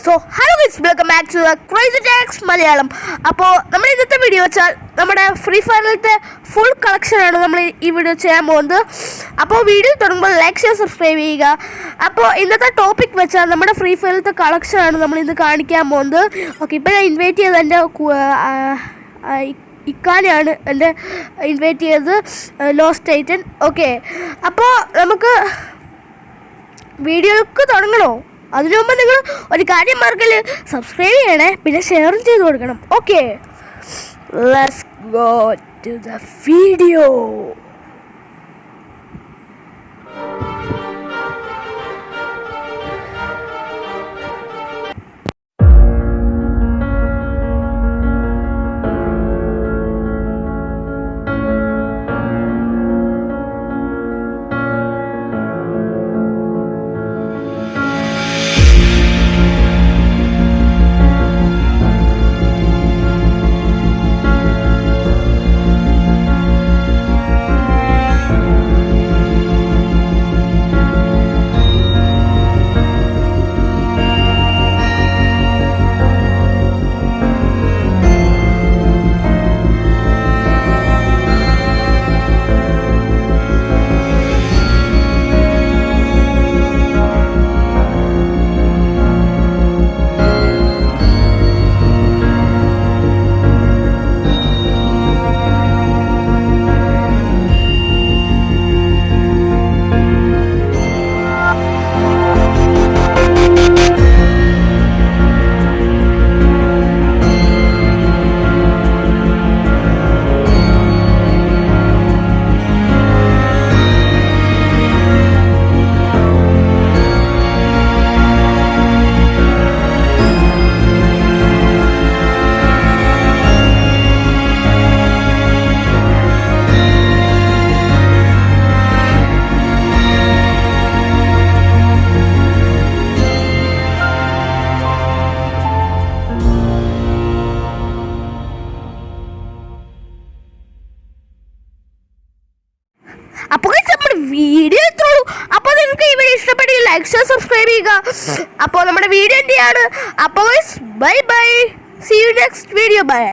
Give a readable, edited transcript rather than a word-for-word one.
So hello guys, welcome back to Crazy Techs Malayalam. അപ്പോൾ നമ്മൾ ഇന്നത്തെ വീഡിയോ വെച്ചാൽ നമ്മുടെ ഫ്രീ ഫയറിലത്തെ ഫുൾ കളക്ഷനാണ് നമ്മൾ ഈ വീഡിയോ ചെയ്യാൻ പോകുന്നത്. അപ്പോൾ വീഡിയോ തുടങ്ങുമ്പോൾ ലൈക്ക് ഷെയർ സബ്സ്ക്രൈബ് ചെയ്യുക. അപ്പോൾ ഇന്നത്തെ ടോപ്പിക് വെച്ചാൽ നമ്മുടെ ഫ്രീ ഫയറിലത്തെ കളക്ഷനാണ് നമ്മൾ ഇന്ന് കാണിക്കാൻ പോകുന്നത്. ഓക്കെ, ഇപ്പോൾ ഞാൻ ഇൻവൈറ്റ് ചെയ്ത് എൻ്റെ ഇക്കാനെയാണ് എൻ്റെ ഇൻവൈറ്റ് ചെയ്തത്, ലോസ്റ്റ് ടൈറ്റൻ. ഓക്കെ, അപ്പോൾ നമുക്ക് വീഡിയോക്ക് തുടങ്ങണോ? അതിനു മുമ്പ് നിങ്ങൾ ഒരു കാര്യം മറക്കല്, സബ്സ്ക്രൈബ് ചെയ്യണേ, പിന്നെ ഷെയറും ചെയ്ത് കൊടുക്കണം. Okay, let's go to the video. അപ്പോൾ നമ്മുടെ വീഡിയോ ഇത്രയുള്ളൂ. അപ്പോൾ നിങ്ങൾക്ക് ഈ വീഡിയോ ഇഷ്ടപ്പെട്ടെങ്കിൽ ലൈക്ക് ഷെയർ സബ്സ്ക്രൈബ് ചെയ്യുക. അപ്പോൾ നമ്മുടെ വീഡിയോ എന്തെയാണ്? അപ്പോൾ bye bye, see you next video. By.